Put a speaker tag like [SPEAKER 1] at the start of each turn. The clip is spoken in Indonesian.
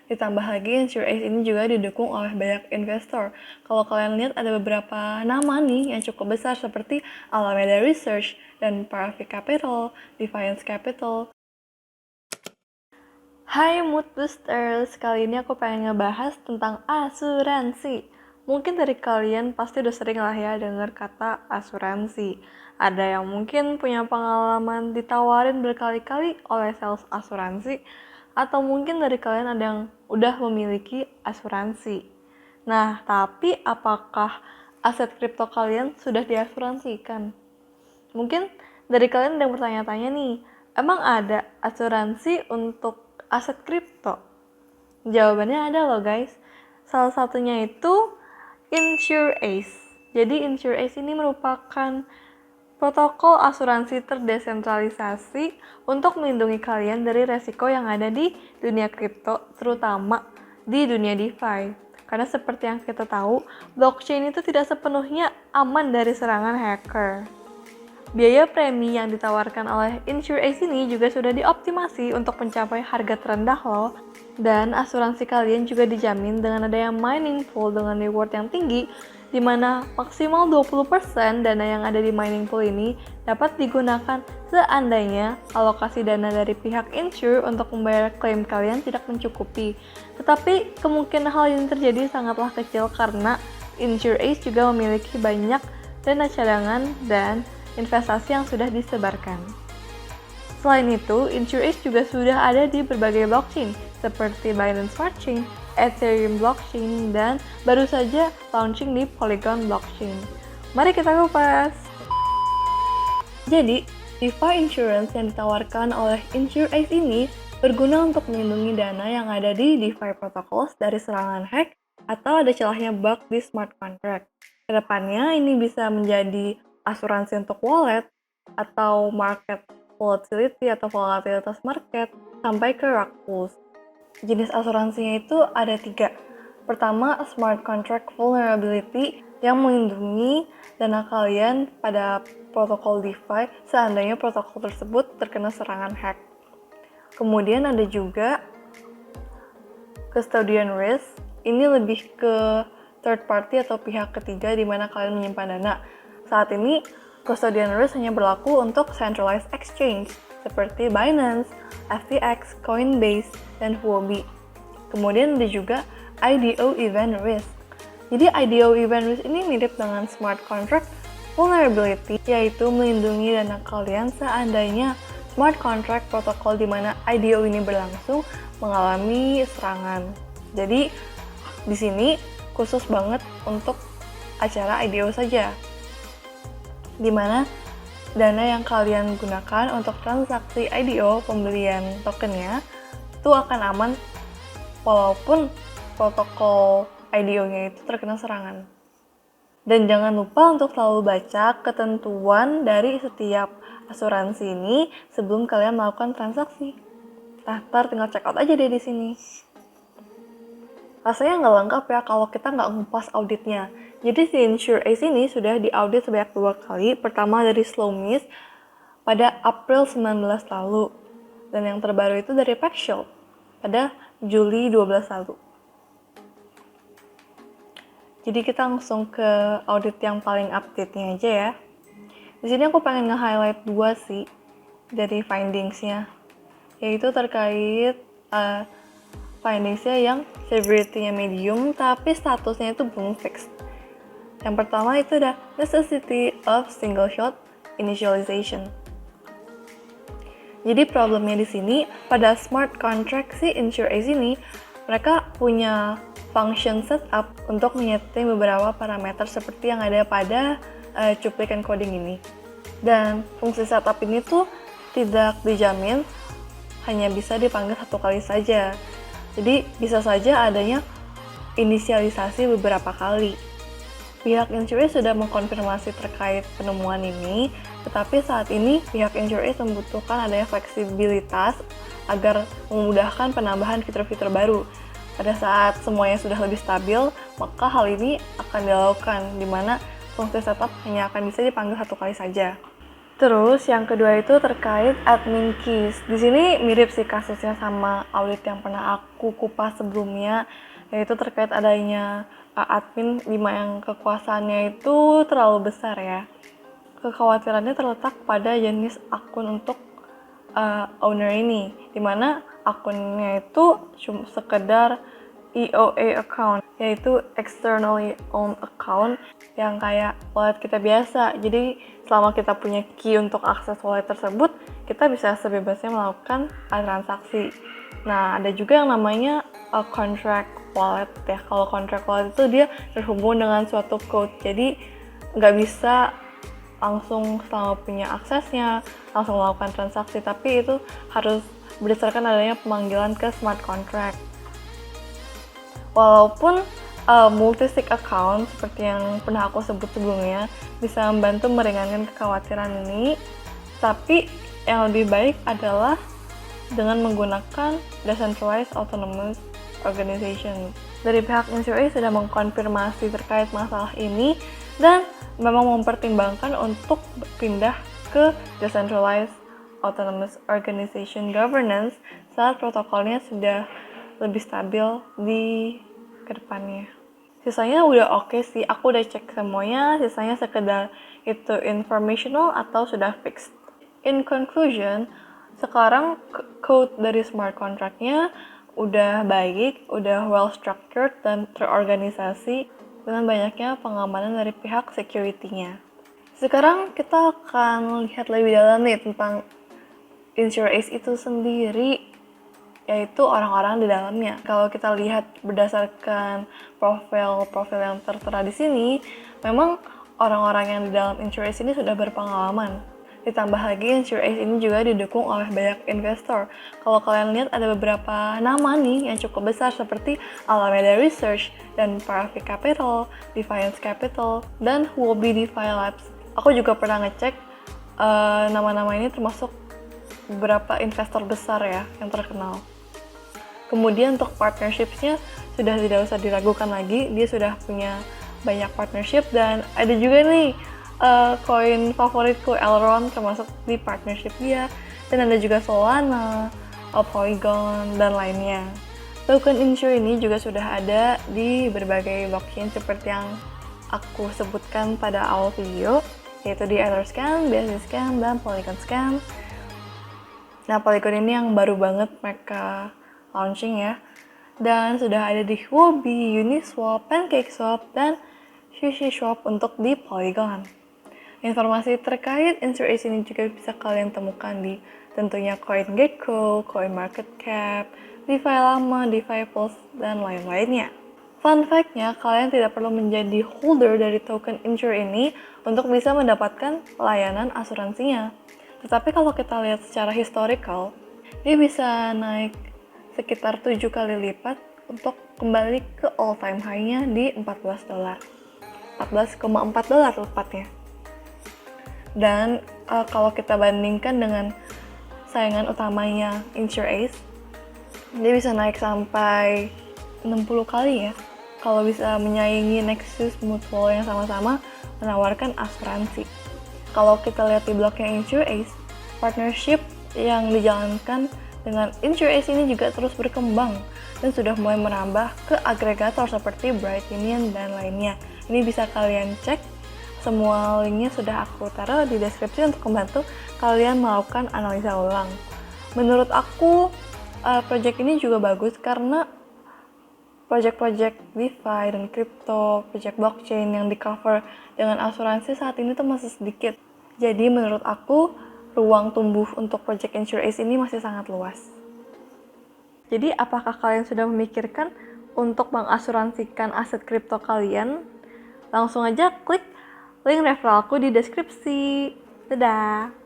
[SPEAKER 1] Ditambah lagi InsureAce ini juga didukung oleh banyak investor. Kalau kalian lihat ada beberapa nama nih yang cukup besar seperti Alameda Research dan Parafi Capital, Defiance Capital. Hai Mood Boosters, kali ini aku pengen ngebahas tentang asuransi. Mungkin dari kalian pasti udah sering lah ya dengar kata asuransi. Ada yang mungkin punya pengalaman ditawarin berkali-kali oleh sales asuransi, atau mungkin dari kalian ada yang udah memiliki asuransi. Nah, tapi apakah aset kripto kalian sudah diasuransikan? Mungkin dari kalian ada yang bertanya-tanya nih, emang ada asuransi untuk aset kripto? Jawabannya ada loh guys. Salah satunya itu InsureAce. Jadi InsureAce ini merupakan protokol asuransi terdesentralisasi untuk melindungi kalian dari resiko yang ada di dunia kripto, terutama di dunia DeFi. Karena seperti yang kita tahu, blockchain itu tidak sepenuhnya aman dari serangan hacker. Biaya premi yang ditawarkan oleh InsureAce ini juga sudah dioptimasi untuk mencapai harga terendah loh. Dan asuransi kalian juga dijamin dengan adanya mining pool dengan reward yang tinggi, di mana maksimal 20% dana yang ada di mining pool ini dapat digunakan seandainya alokasi dana dari pihak insure untuk membayar klaim kalian tidak mencukupi. Tetapi kemungkinan hal ini terjadi sangatlah kecil karena InsureAce juga memiliki banyak dana cadangan dan investasi yang sudah disebarkan. Selain itu, InsureAce juga sudah ada di berbagai blockchain seperti Binance Smart Chain, Ethereum Blockchain, dan baru saja launching di Polygon Blockchain. Mari kita kupas! Jadi, DeFi Insurance yang ditawarkan oleh InsureAce ini berguna untuk melindungi dana yang ada di DeFi protocols dari serangan hack atau ada celahnya bug di smart contract. Kedepannya ini bisa menjadi asuransi untuk wallet atau market volatility atau volatilitas market sampai ke rug pools. Jenis asuransinya itu ada 3. Pertama, smart contract vulnerability yang melindungi dana kalian pada protokol DeFi seandainya protokol tersebut terkena serangan hack. Kemudian ada juga custodian risk, ini lebih ke third party atau pihak ketiga di mana kalian menyimpan dana. Saat ini, custodian risk hanya berlaku untuk centralized exchange seperti Binance, FTX, Coinbase, dan Huobi. Kemudian ada juga IDO event risk. Jadi IDO event risk ini mirip dengan smart contract vulnerability, yaitu melindungi dana kalian seandainya smart contract protokol di mana IDO ini berlangsung mengalami serangan. Jadi di sini khusus banget untuk acara IDO saja, di mana dana yang kalian gunakan untuk transaksi IDO pembelian tokennya itu akan aman walaupun protokol IDO-nya itu terkena serangan. Dan jangan lupa untuk selalu baca ketentuan dari setiap asuransi ini sebelum kalian melakukan transaksi. Nah, ntar tinggal check out aja deh di sini. Rasanya nggak lengkap ya kalau kita nggak ngupas auditnya. Jadi si InsureAce ini sudah diaudit sebanyak 2 kali. Pertama dari Slowmist pada April 19 lalu. Dan yang terbaru itu dari Paxshell pada Juli 12 lalu. Jadi kita langsung ke audit yang paling update-nya aja ya. Di sini aku pengen nge-highlight 2 sih dari findings-nya. Yaitu terkait findings-nya yang severity-nya medium tapi statusnya itu belum fixed. Yang pertama itu ada necessity of single shot initialization. Jadi problemnya di sini pada smart contract si InsureAce ini mereka punya function setup untuk menyeting beberapa parameter seperti yang ada pada cuplikan coding ini. Dan fungsi setup ini tuh tidak dijamin hanya bisa dipanggil 1 kali saja. Jadi bisa saja adanya inisialisasi beberapa kali. Pihak InsureAce sudah mengkonfirmasi terkait penemuan ini, tetapi saat ini pihak InsureAce membutuhkan adanya fleksibilitas agar memudahkan penambahan fitur-fitur baru. Pada saat semuanya sudah lebih stabil, maka hal ini akan dilakukan, di mana fungsi setup hanya akan bisa dipanggil 1 kali saja. Terus yang kedua itu terkait admin keys. Di sini mirip sih kasusnya sama audit yang pernah aku kupas sebelumnya, yaitu terkait adanya admin yang kekuasaannya itu terlalu besar ya. Kekhawatirannya terletak pada jenis akun untuk owner ini, dimana akunnya itu cuma sekedar EOA account, yaitu externally owned account yang kayak wallet kita biasa. Jadi selama kita punya key untuk akses wallet tersebut, kita bisa sebebasnya melakukan transaksi. Nah, ada juga yang namanya contract wallet ya. Kalau contract wallet itu dia terhubung dengan suatu code, jadi nggak bisa langsung selama punya aksesnya langsung melakukan transaksi, tapi itu harus berdasarkan adanya pemanggilan ke smart contract. Walaupun multi-sig account seperti yang pernah aku sebut sebelumnya bisa membantu meringankan kekhawatiran ini, tapi yang lebih baik adalah dengan menggunakan decentralized autonomous organization. Dari pihak InsureA sudah mengkonfirmasi terkait masalah ini dan memang mempertimbangkan untuk pindah ke decentralized autonomous organization governance saat protokolnya sudah lebih stabil di kedepannya. Sisanya udah oke sih, aku udah cek semuanya, sisanya sekedar itu informational atau sudah fixed. In conclusion, sekarang code dari smart contract-nya udah baik, udah well structured dan terorganisasi dengan banyaknya pengamanan dari pihak security-nya. Sekarang kita akan lihat lebih dalam nih tentang InsureAce itu sendiri, yaitu orang-orang di dalamnya. Kalau kita lihat berdasarkan profil yang tertera di sini, memang orang-orang yang di dalam InsureAce ini sudah berpengalaman. Ditambah lagi InsureAce ini juga didukung oleh banyak investor. Kalau kalian lihat ada beberapa nama nih yang cukup besar seperti Alameda Research dan Parafi Capital, Defiance Capital, dan Huobi DeFi Labs. Aku juga pernah ngecek nama-nama ini termasuk beberapa investor besar ya yang terkenal. Kemudian untuk partnership-nya sudah tidak usah diragukan lagi, dia sudah punya banyak partnership dan ada juga nih koin favoritku Elrond termasuk di partnership dia, dan ada juga Solana, Polygon, dan lainnya. Token Insure ini juga sudah ada di berbagai blockchain seperti yang aku sebutkan pada awal video, yaitu di Etherscan, Basiscan, dan Polygon Scan. Nah, Polygon ini yang baru banget mereka launching ya. Dan sudah ada di Huobi, Uniswap, PancakeSwap, dan SushiSwap untuk di Polygon. Informasi terkait InsureAce ini juga bisa kalian temukan di tentunya CoinGecko, CoinMarketCap, DeFi Lama, DeFi Pulse, dan lain-lainnya. Fun fact-nya, kalian tidak perlu menjadi holder dari token Insure ini untuk bisa mendapatkan layanan asuransinya. Tetapi kalau kita lihat secara historical, dia bisa naik sekitar 7 kali lipat untuk kembali ke all time high-nya di $14. $14,4 tepatnya. Dan kalau kita bandingkan dengan saingan utamanya InsureAce, dia bisa naik sampai 60 kali ya. Kalau bisa menyaingi Nexus Mutual yang sama-sama menawarkan asuransi. Kalau kita lihat di blognya InsureAce, partnership yang dijalankan dengan InsureAce ini juga terus berkembang dan sudah mulai merambah ke agregator seperti Bright Union dan lainnya. Ini bisa kalian cek, semua linknya sudah aku taruh di deskripsi untuk membantu kalian melakukan analisa ulang. Menurut aku, project ini juga bagus karena project-project DeFi dan crypto, project blockchain yang di cover dengan asuransi saat ini tuh masih sedikit. Jadi menurut aku, ruang tumbuh untuk project InsureAce ini masih sangat luas. Jadi apakah kalian sudah memikirkan untuk mengasuransikan aset kripto kalian? Langsung aja klik link referralku di deskripsi. Dadah!